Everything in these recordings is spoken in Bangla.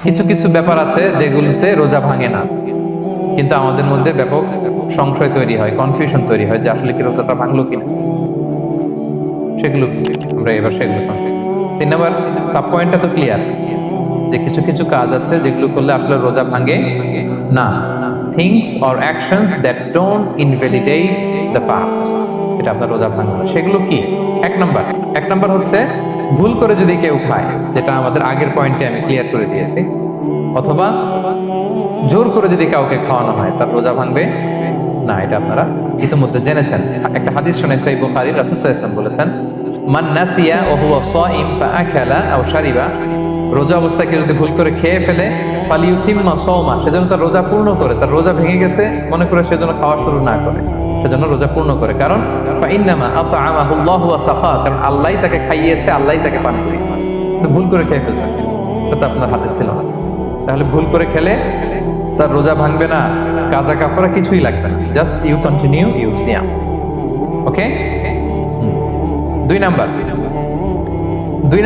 কিছু কিছু ব্যাপার আছে যেগুলিতে রোজা ভাঙে না, কিন্তু আমাদের মধ্যে ব্যাপক সংশয় তৈরি হয়, কনফিউশন তৈরি হয় যে আসলে কি রোজাটা ভাঙলো কিনা। সেগুলো কি আমরা এবার সেগুলো শুনবো। 3 নম্বর সাব পয়েন্টটা তো ক্লিয়ার যে কিছু কিছু কাজ আছে যেগুলো করলে আসলে রোজা ভাঙে না। Things or actions that don't invalidate the fast, এটা আপনার রোজা ভাঙে না। সেগুলো কি? এক নাম্বার হচ্ছে ভুল করে যদি কেউ খায়, যেটা আমাদের আগের পয়েন্টে আমি ক্লিয়ার করে দিয়েছি, অথবা জোর করে যদি কাউকে খাওয়ানো হয়, তার রোজা ভাঙবে না। এটা আপনারা ইতিমধ্যে জেনেছেন। একটা হাদিস শুনে সহিহ বুখারী, রাসূল সাল্লাল্লাহু আলাইহি ওয়াসাল্লাম বলেছেন, মান নাসিয়া ওয়া হুয়া সাইম ফাআকালা আও শারিবা, রোজা অবস্থায় কেউ যদি ভুল করে খেয়ে ফেলে, ফালিউতিম্মা সাওমা, সেজন্য তার রোজা পূর্ণ করে। তার রোজা ভেঙে গেছে মনে করে সেজন্য খাওয়া শুরু না করে, সেজন্য রোজা পূর্ণ করে। কারণ ফাইন্নামা আতআমাহুল্লাহু ওয়া সাফা, কারণ আল্লাহই তাকে খাইয়েছে, আল্লাহই তাকে পান করিয়েছে। তো ভুল করে খেয়ে ফেলছেন, এটা আপনার হাতে ছিল না। তাহলে ভুল করে খেলে তার রোজা ভাঙবে না, কাজা কাফারা কিছুই লাগবে না, জাস্ট ইউ কন্টিনিউ ইউ সিয়াম। ওকে। 2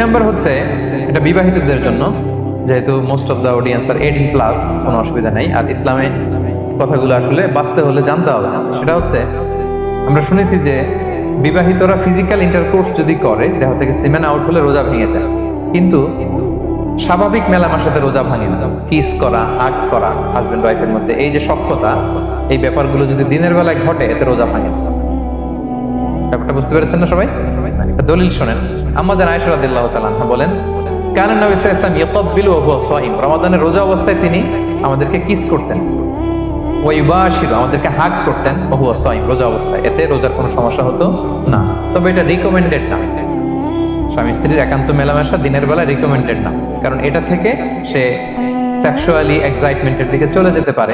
নাম্বার হচ্ছে এটা বিবাহিতদের জন্য, যেহেতু most of the audience are 18+, কোনো অসুবিধা নেই। আর ইসলামে কথাগুলো আসলে বাঁচতে হলে জানতে হবে। সেটা হচ্ছে আমরা শুনেছি যে বিবাহিতরা ফিজিক্যাল ইন্টারকোর্স যদি করে, দেহ থেকে সিমেন আউট হলে রোজা ভেঙে যায়, কিন্তু স্বাভাবিক মেলামেশার সাথে রোজা ভাঙে না। কিস করা, হাগ করা হাজবেন্ড ওয়াইফের মধ্যে, এই যে সখ্যতা, এই ব্যাপারগুলো যদি দিনের বেলায় ঘটে, এতে রোজা ভাঙে না। ব্যাপারটা বুঝতে পেরেছেন না সবাই? একটা দলিল শোনেন। আমাদের আয়েশা রাদিয়াল্লাহু তাআলা আনহা বলেন, কানা নবী সাল্লাল্লাহু আলাইহি ওয়াসাল্লাম ইয়াকাব্বিলু ওয়া হুয়া সাইম, রমাদানের রোজা অবস্থায় তিনি আমাদেরকে কিস করতেন, ওয়া ইউবাশিরু, আমাদেরকে হাগ করতেন, ওয়া হুয়া সাইম, রোজা অবস্থায়। এতে রোজার কোনো সমস্যা হতো না। তবে এটা রিকমেন্ডেড না। স্বামী স্ত্রীর একান্ত মেলামেশা দিনের বেলা রিকমেন্ডেড না, কারণ এটা থেকে সে সেক্সুয়ালি এক্সাইটমেন্টের দিকে চলে যেতে পারে।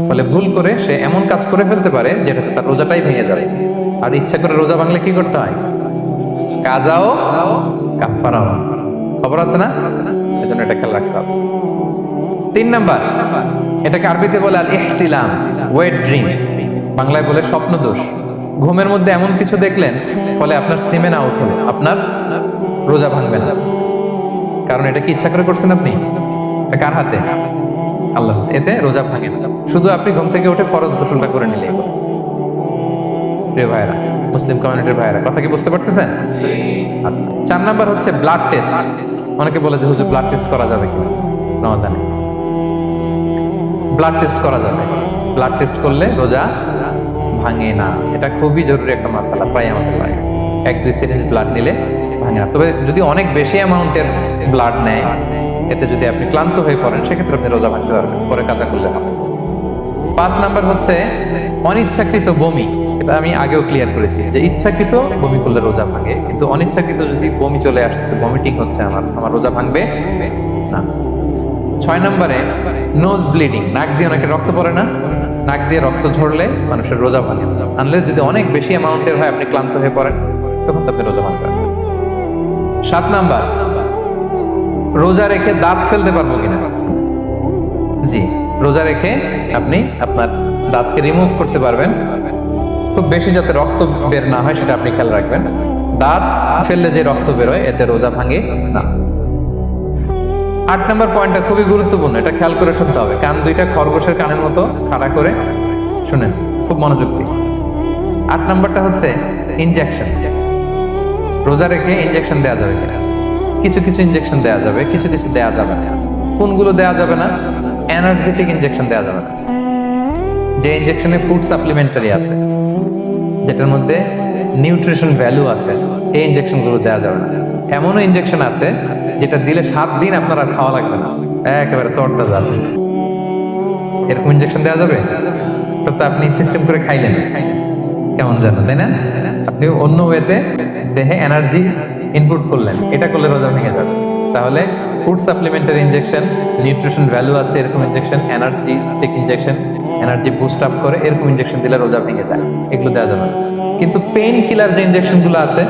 ফলে ভুল করে সে এমন কাজ করে ফেলতে পারে যেটাতে তার রোজাটাই ভেঙে যাবে। আর ইচ্ছা করে রোজা ভাঙলে কি করতে হয়? কাজাও কাফারাও, খবর আছে না? এজন্য এটা খেয়াল রাখতে হবে। 3 নাম্বার, এটাকে আরবিতে বলে আল ইহতিলাম, ওয়েট ড্রিম, বাংলায় বলে স্বপ্ন দোষ। ঘুমের মধ্যে এমন কিছু দেখলেন, ফলে আপনার সিমেন আউট হলো, আপনার রোজা ভাঙবে না। কারণ এটা কি ইচ্ছা করে করছেন আপনি? এটা কার হাতে? আল্লাহ। এতে রোজা ভাঙে না। শুধু আপনি ঘুম থেকে উঠে ফরজ গোসলটা করে নিলেই হলো। প্রিয় ভাইরা, মুসলিম কমিউনিটির ভাইরা, কথা কি বুঝতে পারতেছেন? আচ্ছা। 4 নাম্বার হচ্ছে ব্লাড টেস্ট। অনেকে বলে যে হুজুর ব্লাড টেস্ট করা যাবে কি রমাদানে? ব্লাড টেস্ট করা যাবে। ব্লাড টেস্ট করলে রোজা ভাঙে না। এটা খুবই জরুরি একটা মাসালা, প্রায় আমাদের লাগে। 1-2 সিরিঞ্জ ব্লাড নিলে ভাঙে না। তবে যদি অনেক বেশি অ্যামাউন্টের ব্লাড নেয়, এতে যদি আপনি ক্লান্ত হয়ে পড়েন, সেক্ষেত্রে আপনি রোজা ভাঙতে পারবেন, পরে কাজা করলে হবে। 5 নাম্বার হচ্ছে অনিচ্ছাকৃত বমি। এটা আমি আগেও ক্লিয়ার করেছি যে ইচ্ছাকৃত বমি করলে রোজা ভাঙে, কিন্তু অনিচ্ছাকৃত যদি বমি চলে আসছে, ভমিটিং হচ্ছে, আমার রোজা ভাঙবে না। 6 নম্বরে নোজ ব্লিডিং, নাক দিয়ে অনেকে রক্ত পড়ে না, নাক দিয়ে রক্ত ঝরলে মানুষের রোজা ভাঙে, আনলেস যদি অনেক বেশি অ্যামাউন্টের হয়, আপনি ক্লান্ত হয়ে পড়েন, তখন তো আপনি রোজা ভাঙতে পারবেন। 7 নাম্বার, রোজা রেখে দাঁত ফেলতে পারবো কিনা? জি, রোজা রেখে আপনি আপনার দাঁতকে রিমুভ করতে পারবেন, খুব বেশি যাতে রক্ত বের না হয় সেটা আপনি খেয়াল রাখবেন। দাঁত ফেললে যে রক্ত বের হয়, এতে রোজা ভাঙে না। 8 নম্বর পয়েন্টটা খুবই গুরুত্বপূর্ণ, এটা খেয়াল করে শুনতে হবে। কান দুইটা খরগোশের কানের মতো খাড়া করে শুনেন, খুব মনোযোগ দিয়ে। 8 নম্বরটা হচ্ছে ইনজেকশন। রোজা রেখে ইনজেকশন দেওয়া যাবে কিনা? কিছু কিছু ইনজেকশন দেওয়া যাবে, কিছু কিছু দেওয়া যাবে না। কোনগুলো দেওয়া যাবে না? এনার্জেটিক ইনজেকশন দেওয়া যাবে না। যে ইনজেকশনে ফুড সাপ্লিমেন্টারি আছে, যেটার মধ্যে নিউট্রিশন ভ্যালু আছে, এই ইনজেকশনগুলো দেওয়া যাবে না। এমনও ইনজেকশন আছে যেটা দিলে 7 দিন আপনার আর খাওয়া লাগবে না, একেবারে তরটা যাবে। এরকম ইনজেকশন দেওয়া যাবে? তো আপনি সিস্টেম করে খাইলেন, কেমন জানো, তাই না? আপনি অন্য ওয়েতে দেহে এনার্জি ইনপুট করলেন, এটা করলে রোজা ভেঙে যাবে। তাহলে food supplementary injection, nutrition value আছে এরকম injection, energetic injection, energy boost up করে এরকম ইনজেকশন দিলে রোজা ভেঙে যায়, এগুলো দেওয়া যাবে না। কিন্তু পেইন কিলার যে ইনজেকশনগুলো আছে,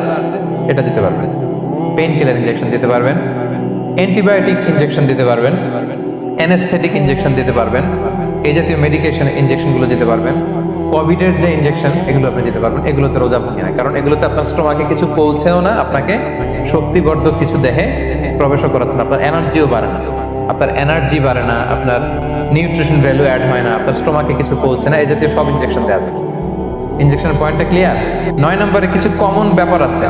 এটা দিতে পারবেন। পেইন কিলার ইনজেকশন দিতে পারবেন, অ্যান্টিবায়োটিক ইনজেকশন দিতে পারবেন, অ্যানেস্থেটিক ইনজেকশন দিতে পারবেন, এই জাতীয় মেডিকেশন ইনজেকশনগুলো দিতে পারবেন। কোভিডের যে ইনজেকশন, এগুলো আপনি দিতে পারবেন। এগুলোতে রোজা ভাঙে না, কারণ এগুলোতে আপনার স্টোমাকে কিছু পৌঁছেও না, আপনাকে শক্তিবর্ধক কিছু দেহে প্রবেশও করাচ্ছে না, আপনার এনার্জিও বাড়ে না। আপনার এনার্জি বাড়ে না, আপনার নিউট্রিশন ভ্যালু অ্যাড হয় না, আপনার স্টোমাকে কিছু পৌঁছে না, এই জাতীয় সব ইনজেকশন দেওয়া যায়। ইনজেকশনের পয়েন্টটা ক্লিয়ার? 9 নম্বরে কিছু কমন ব্যাপার আছে।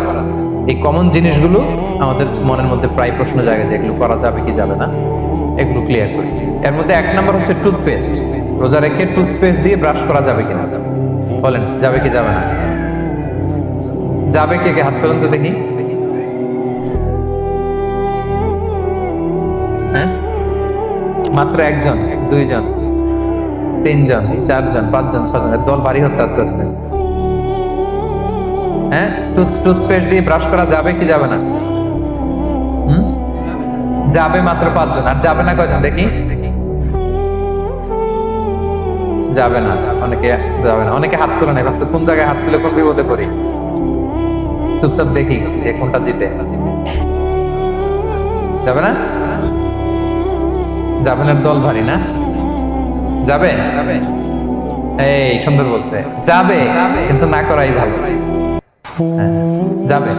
এই কমন জিনিসগুলো আমাদের মনের মধ্যে প্রায় প্রশ্ন জাগে যে এগুলো করা যাবে কি যাবে না, এগুলো ক্লিয়ার করি। এর মধ্যে 1 নম্বর হচ্ছে টুথপেস্ট। রোজা রেখে টুথপেস্ট দিয়ে ব্রাশ করা যাবে কিনা, বলেন যাবে কি যাবে না? যাবে, কে কে হাত তুলুন তো দেখি। হ্যাঁ, মাত্র 1 জন, 2 জন, 3 জন, 4 জন, 5 জন, 6 জন, দল ভারী হচ্ছে আস্তে আস্তে। হ্যাঁ, টুথপেস্ট দিয়ে ব্রাশ করা যাবে কি যাবে না? যাবে মাত্র 5 জন। আর যাবে না কয়জন দেখি? যাবে না, অনেকে যাবে না, অনেকে হাত তুলে নেই, ভাবছে কোন জায়গায় হাত তুলে কোন বিপদে করি। চুপচাপ দেখি যে কোনটা জিতে। যাবে না? যাবে না, দল ভারী না? যাবে? এই সুন্দর বলছে, যাবে কিন্তু না করাই ভালো। যাবে।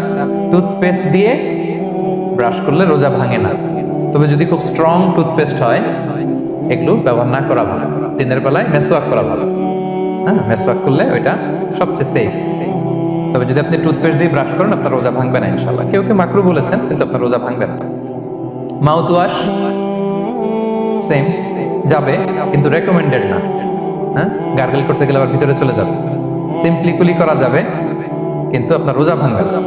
টুথপেস্ট দিয়ে ব্রাশ করলে রোজা ভাঙে না, তবে যদি খুব স্ট্রং টুথপেস্ট হয় এগুলো ব্যবহার না করা ভালো। দিনের বেলায় মেসওয়াক করা ভালো। হ্যাঁ, মেসওয়াক করলে ওইটা সবচেয়ে সেফ। তবে যদি আপনি টুথপেস্ট দিয়ে ব্রাশ করেন আপনার রোজা ভাঙবে না ইনশাআল্লাহ। কেউ কেউ মাকরু বলেছেন, কিন্তু আপনার রোজা ভাঙবে না। মাউথ ওয়াশ সেম, যাবে কিন্তু রেকমেন্ডেড না। হ্যাঁ, গার্গল করতে গেলে আবার ভিতরে চলে যাবে। সিম্পলি কুলি করা যাবে কিন্তু আপনার রোজা ভাঙবে না।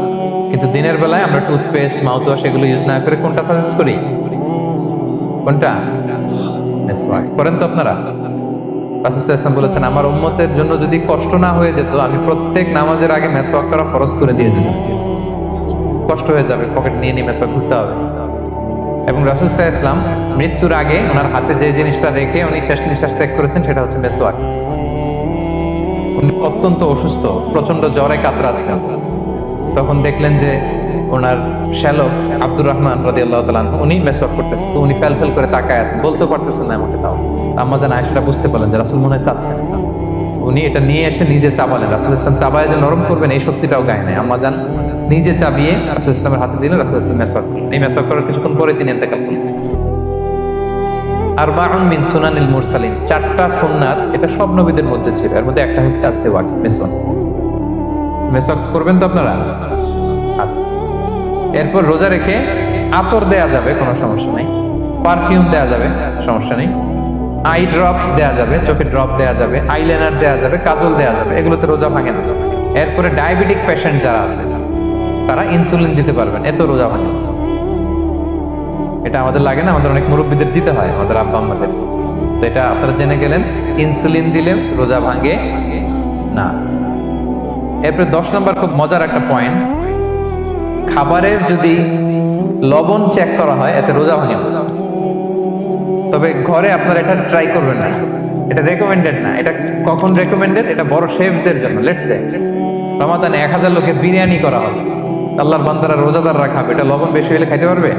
কিন্তু দিনের বেলায় আমরা টুথপেস্ট, মাউথ ওয়াশ এগুলো ইউজ না করে কোনটা সাজেস্ট করি? কোনটা? মেসওয়াক করেন তো আপনারা? রাসূল সাল্লাল্লাহু আলাইহি ওয়াসাল্লাম বলেছেন, আমার উম্মতের জন্য যদি কষ্ট না হয়ে যেত আমি প্রত্যেক নামাজের আগে মেসওয়াক করা ফরজ করে দিয়ে যেতাম। কষ্ট হয়ে যাবে, পকেট নিয়ে নিয়ে মেসওয়াক করতে হবে। এবং রাসূল সাল্লাল্লাহু আলাইহি ওয়াসাল্লাম মৃত্যুর আগে ওনার হাতে যে জিনিসটা রেখে উনি শেষ নিঃশ্বাস ত্যাগ করেছেন সেটা হচ্ছে মেসওয়াক। উনি অত্যন্ত অসুস্থ, প্রচন্ড জ্বরে কাতরাচ্ছেন। তখন দেখলেন যে ওনার শ্যালক আব্দুর রহমান রাদিয়াল্লাহু তাআলা উনি মেসওয়াক করতেছেন, তো উনি ফেল করে তাকায় আছেন, বলতে পারতেছেন না আমাকে। তাও আম্মা জান আয়েশা বুঝতে পারলেন যে রাসূল মনে হয় চাচ্ছেন। উনি এটা নিয়ে এসে নিজে চাবালেন। রাসূল ইসলাম চাবায় যে নরম করবেন এই শক্তিটাও গায়ে নাই। আম্মা জান নিজে চাবিয়ে রাসূল ইসলামের হাতে দিলেন, রাসূল ইসলাম মেসওয়াক করলেন। এই মেসওয়াক করার কিছুক্ষণ পরে তিনি ইন্তেকাল করলেন। আরবাউন মিন সুনানিল মুরসালিন, 4টা সুন্নাত, এটা সব নবীদের মধ্যে ছিল। এর মধ্যে একটা হচ্ছে আসওয়াক, মেসওয়াক। মেসওয়াক করবেন তো আপনারা? আচ্ছা, এরপর রোজা রেখে আতর দেয়া যাবে, কোনো সমস্যা নেই। পারফিউম দেয়া যাবে, সমস্যা নেই। আই ড্রপ দেয়া যাবে, চোখে ড্রপ দেয়া যাবে, আইলাইনার দেয়া যাবে, কাজল দেয়া যাবে, এগুলোতে রোজা ভাঙে না। এরপরে ডায়াবেটিক পেশেন্ট যারা আছে তারা ইনসুলিন দিতে পারবেন, এত রোজা ভাঙে। এটা আমাদের লাগে না, আমাদের অনেক মুরব্বীদের দিতে হয়, আমাদের আব্বা আম্মাদের। তো এটা আপনারা জেনে গেলেন, ইনসুলিন দিলে রোজা ভাঙে না। এরপরে 10 নম্বর খুব মজার একটা পয়েন্ট, খাবারের যদি লবণ চেক করা হয় এতে রোজা ভাঙে না। তবে ঘরে আপনারা এটা ট্রাই করবেন না, এটা রেকমেন্ডেড না। এটা কখন রেকমেন্ডেড? এটা বড় শেফদের জন্য। লেটস সে রমাদানে 1000 লোকের বিরিয়ানি করা হবে, আল্লাহর বান্দারা রোজাদাররা খাবে, এটা লবণ বেশি হলে খাইতে পারবে?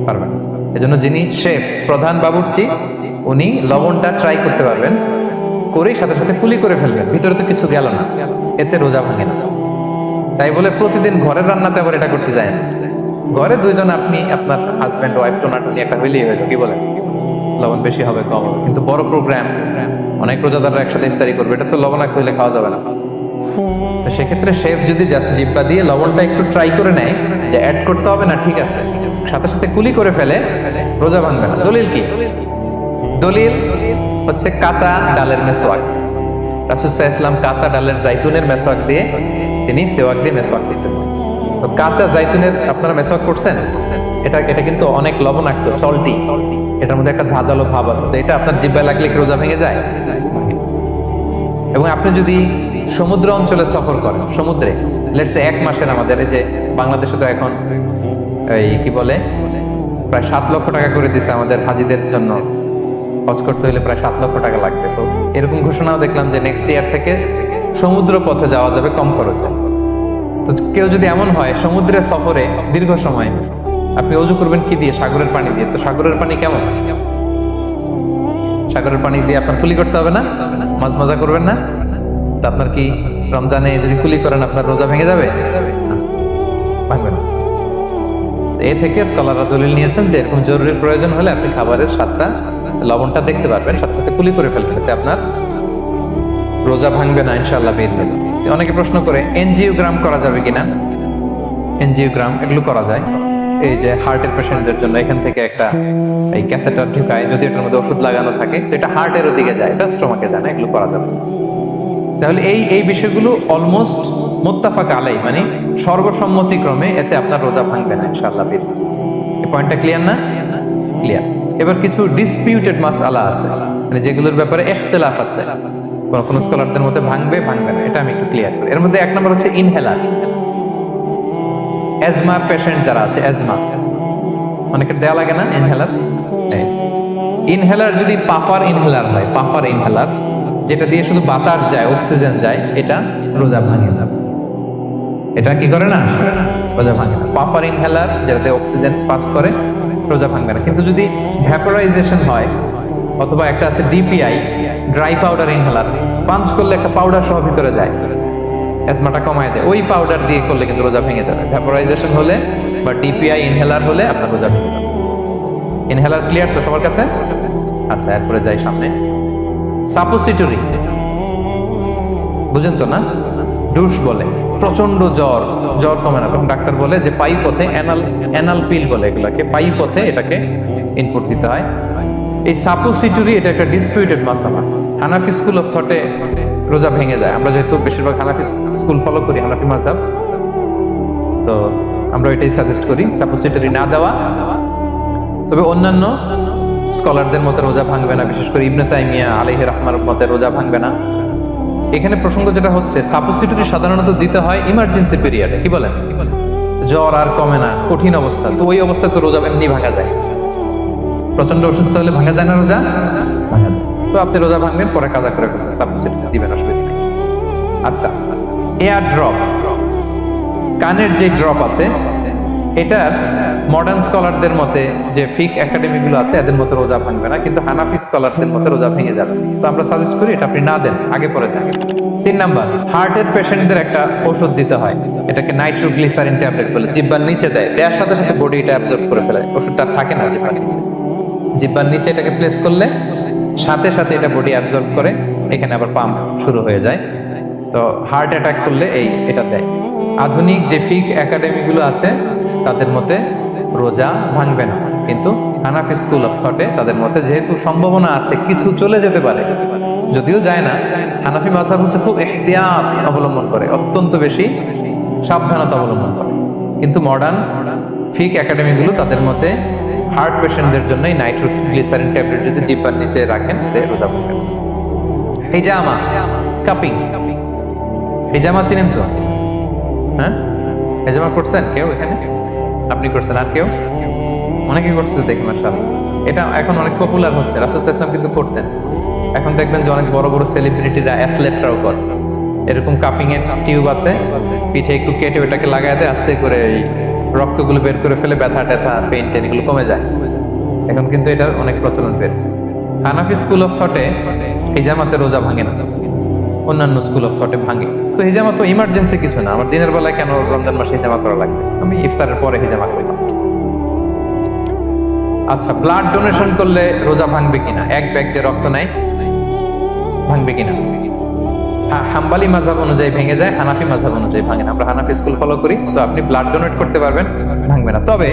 পারবে না। এজন্য যিনি শেফ, প্রধান বাবুর্চি, উনি লবণটা ট্রাই করতে পারবেন, করেই সাথে সাথে কুলি করে ফেলবেন, ভিতরে তো কিছু গেল না, এতে রোজা ভাঙে না। তাই বলে প্রতিদিন ঘরের রান্নাতে আবার এটা করতে যায় না। ঘরে 2 জন, আপনি আপনার হাজব্যান্ড ওয়াইফ টোনাটুনি একটা হইলেই হইলো, কি বলেন? লবণ বেশি হবে কম হবে, কিন্তু বড় প্রোগ্রাম, অনেক রোজাদাররা একসাথে ইফতারি করবে, এটা তো লবণাক্ত হইলে খাওয়া যাবে না। তো সেক্ষেত্রে শেফ যদি জাস্ট জিব্বা দিয়ে লবণটা একটু ট্রাই করে নেয় যে অ্যাড করতে হবে না, ঠিক আছে, সাথে সাথে কুলি করে ফেলে, রোজা ভাঙবে না। দলিল কি? দলিল হচ্ছে কাঁচা ডালের মেসওয়াক। রাসূল সাল্লাল্লাহু আলাইহি ওয়াসাল্লাম কাঁচা ডালের জাইতুনের মেসওয়াক দিয়ে তিনি সেওয়াক দিয়ে মেসওয়াক দিতেন। তো কাঁচা জাইতুনের আপনারা মেসওয়াক করছেন, এটা কিন্তু অনেক লবণাক্ত, সল্টি, এটার মধ্যে একটা ঝাঁঝালো ভাব আছে। তো এটা আপনার জিহ্বায় লাগলে কি রোজা ভেঙে যায়? এবং আপনি যদি সমুদ্র অঞ্চলে সফর করেন, সমুদ্রে লেটস সে 1 মাসের, আমাদের এই যে বাংলাদেশে তো এখন এই কি বলে প্রায় 7 লক্ষ টাকা করে দিছে আমাদের হাজিদের জন্য, হজ করতে হলে প্রায় 7 লক্ষ টাকা লাগবে। তো এরকম ঘোষণাও দেখলাম যে নেক্সট ইয়ার থেকে সমুদ্র পথে যাওয়া যাবে কম খরচে। তো কেউ যদি এমন হয় সমুদ্রের সফরে দীর্ঘ সময়, আপনি ওযু করবেন কি দিয়ে? সাগরের পানি দিয়ে। তো সাগরের পানি কেমন? সাগরের পানি দিয়ে আপনার কুলি করতে হবে না, মাছ মজা করবেন না। তো আপনার কি রমজানে যদি কুলি করেন আপনার রোজা ভেঙে যাবে? ভাঙবে না। এ থেকে স্কলাররা দলিল নিয়েছেন যে এরকম জরুরি প্রয়োজন হলে আপনি খাবারের স্বাদটা, লবণটা দেখতে পারবেন, সাথে সাথে কুলি করে ফেলবেন, এতে আপনার রোজা ভাঙবে না ইনশাআল্লাহ বিইذনিল্লাহ। অনেকে প্রশ্ন করে এনজিওগ্রাম করা যাবে কিনা। এনজিওগ্রাম এগুলো করা যায়, এই যে হার্টের পেশেন্টদের জন্য এখান থেকে একটা এই ক্যাথেটার ঢুকায়, যদি এটার মধ্যে ওষুধ লাগানো থাকে তো এটা হার্টের দিকে যায়, এটা স্টোমাকে যায় না, এগুলো করা যাবে। তাহলে এই বিষয়গুলো অলমোস্ট মুত্তাফাক আলাই, মানে সর্বসম্মতিক্রমে এতে আপনার রোজা ভাঙবে না ইনশাআল্লাহ বিইذনিল্লাহ। এই পয়েন্টটা ক্লিয়ার না? ক্লিয়ার। এবার কিছু ডিসপিউটেড মাসআলা আছে, মানে যেগুলোর ব্যাপারে ইখতিলাফ আছে, কোন স্কলারদের মধ্যে ভাঙবে ভাঙবে না, এটা আমি একটু ক্লিয়ার করি। এর মধ্যে এক নম্বর হচ্ছে ইনহেলার। অ্যাজমার পেশেন্ট যারা আছে, অ্যাজমা অনেকের দেয়া লাগে না ইনহেলার। ইনহেলার যদি পাফার ইনহেলার হয়, পাফার ইনহেলার যেটা দিয়ে শুধু বাতাস যায়, অক্সিজেন যায়, এটা রোজা ভাঙে না। এটা কি করে না? রোজা ভাঙে না। পাফার ইনহেলার যেটাতে অক্সিজেন পাস করে, রোজা ভাঙবে না। কিন্তু যদি ভ্যাপোরাইজেশন হয়, অথবা একটা আছে DPI, dry powder inhaler, punch করলে একটা পাউডার সহ ভিতরে যায়, অ্যাজমাটা কমায় দেয়, ওই পাউডার দিয়ে করলে কিন্তু রোজা ভেঙে যাবে। ভ্যাপোরাইজেশন হলে বা ডিপিআই ইনহেলার হলে আপনার রোজা ভেঙে যাবে। ইনহেলার ক্লিয়ার তো সবার কাছে? আচ্ছা, এরপরে যাই সামনে। সাপোসিটরি বুঝেন তো না? ডুশ বলে, প্রচন্ড জ্বর কমে না, তখন ডাক্তার বলে যে পাই পথে অ্যানাল পিল বলে এগুলাকে, পাই পথে এটাকে ইনপুট দিতে হয়। এই সাপোসিটরি এটা একটা ডিসপিউটেড মাসালা। হানাফি স্কুল অফ থটে রোজা ভেঙে যায়। আমরা যেহেতু বেশিরভাগ হানাফি স্কুল ফলো করি, হানাফি মাযহাব, তো আমরা এটাই সাজেস্ট করি সাপোসিটরি না দেওয়া। তবে অন্যান্য স্কলারদের মতে রোজা ভাঙবে না, বিশেষ করে ইবনে তাইমিয়া আলাইহি রাহমার মতে রোজা ভাঙবে না। এখানে প্রসঙ্গ যেটা হচ্ছে, সাপোসিটরি সাধারণত দিতে হয় ইমার্জেন্সি পিরিয়ডে। কি বলেন? জ্বর আর কমে না, কঠিন অবস্থা, তো ওই অবস্থায় তো রোজা এমনি ভাঙা যায়। প্রচন্ড অসুস্থ হলে ভাঙা যায় না রোজা? ভাঙা যায়। তো আপনি রোজা ভাঙবেন, পরে কাজা করে ফেলবেন, সাপোসিটরি দিবেন, অসুবিধা নেই। আচ্ছা, এয়ার ড্রপ, কানের যে ড্রপ আছে, এটা মডার্ন স্কলারদের মতে, যে ফিক একাডেমি গুলো আছে, এদের মতে রোজা ভাঙবে না, কিন্তু হানাফি স্কলারদের মতে রোজা ভেঙে যাবে। তো আমরা সাজেস্ট করি এটা আপনি না দেন, আগে পরে দেন। 3 নাম্বার, হার্টের পেশেন্টদের একটা ওষুধ দিতে হয়, এটাকে নাইট্রোগ্লিসারিন ট্যাবলেট বলে, জিহ্বার নিচে দেয়, দেওয়ার সাথে সাথে বডি এটা অ্যাবজর্ব করে ফেলে, ওষুধটা থাকে না জিহ্বার নিচে। জিহ্বার নিচে এটাকে প্লেস করলে সাথে সাথে এটা বডি অ্যাবজর্ব করে, এখানে আবার পাম্প শুরু হয়ে যায়। তো হার্ট অ্যাটাক করলে এটা দেয়। আধুনিক যে ফিক একাডেমি গুলো আছে তাদের মতে রোজা ভাঙবে না, কিন্তু হানাফি স্কুল অফ থটে তাদের মতে যেহেতু সম্ভাবনা আছে কিছু চলে যেতে পারে, যদিও যায় না, হানাফি মাযহাব হচ্ছে খুব ইহতিয়াত অবলম্বন করে, অত্যন্ত বেশি সাবধানতা অবলম্বন করে। কিন্তু মডার্ন ফিক একাডেমি গুলো তাদের মতে হার্ট পেশেন্টদের জন্যই নাইট্রোগ্লিসারিন ট্যাবলেট যদি জিহ্বার নিচে রাখেন রোজা ভাঙবে না। হিজামা, কাপিং, হিজামা চিনেন তো? হ্যাঁ, হিজামা করছেন কেউ এখানে? আপনি করছেন, আর কেউ? অনেকে করছে দেখি মাশাআল্লাহ। এটা এখন অনেক পপুলার হচ্ছে, রাসূল সাল্লাল্লাহু আলাইহি ওয়াসাল্লাম কিন্তু করতেন। এখন দেখবেন যে অনেক বড় বড় সেলিব্রিটিরা, অ্যাথলেটরাও করে। এরকম কাপিং এর টিউব আছে, পিঠে একটু কেটে ওটাকে লাগায় দেয়, আস্তে করে এই রক্তগুলো বের করে ফেলে, ব্যথা ট্যাথা, পেইন টেন এগুলো কমে যায়। এখন কিন্তু এটার অনেক প্রচলন পেয়েছে। হানাফি স্কুল অফ থটে হিজামাতে রোজা ভাঙে না, অন্যান্য স্কুল অফ থটে ভাঙে। তো হিজামা তো ইমার্জেন্সি কিছু না, আমার দিনের বেলায় কেন রমজান মাসে হিজামা করা লাগবে, আমি ইফতারের পরে হিজামা করলাম। আচ্ছা, ব্লাড ডোনেশন করলে রোজা ভাঙবে কিনা? এক ব্যাগ যে রক্ত নেয়, ভাঙবে কিনা? হাম্বালি মাযহাব অনুযায়ী ভেঙে যায়, হানাফি মাযহাব অনুযায়ী ভাঙে না। আমরা হানাফি স্কুল ফলো করি, সো আপনি ব্লাড ডোনেট করতে পারবেন, ভাঙবে না। তবে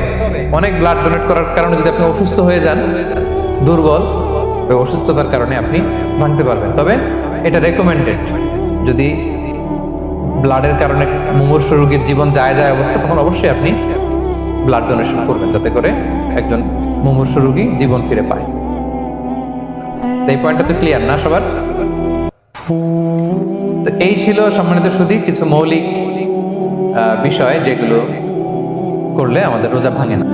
অনেক ব্লাড ডোনেট করার কারণে যদি আপনি অসুস্থ হয়ে যান, দুর্বল, ওই অসুস্থতার কারণে আপনি ভাঙতে পারবেন। তবে এটা রেকমেন্ডেড, যদি ব্লাডের কারণে মুমূর্ষু রোগীর জীবন যায় অবস্থা, তখন অবশ্যই আপনি ব্লাড ডোনেশন করবেন, যাতে করে একজন মুমূর্ষু রোগী জীবন ফিরে পায়। এই পয়েন্টটা তো ক্লিয়ার না সবার? তো এই ছিল সম্মানিত সুধী কিছু মৌলিক বিষয় যেগুলো করলে আমাদের রোজা ভাঙে না।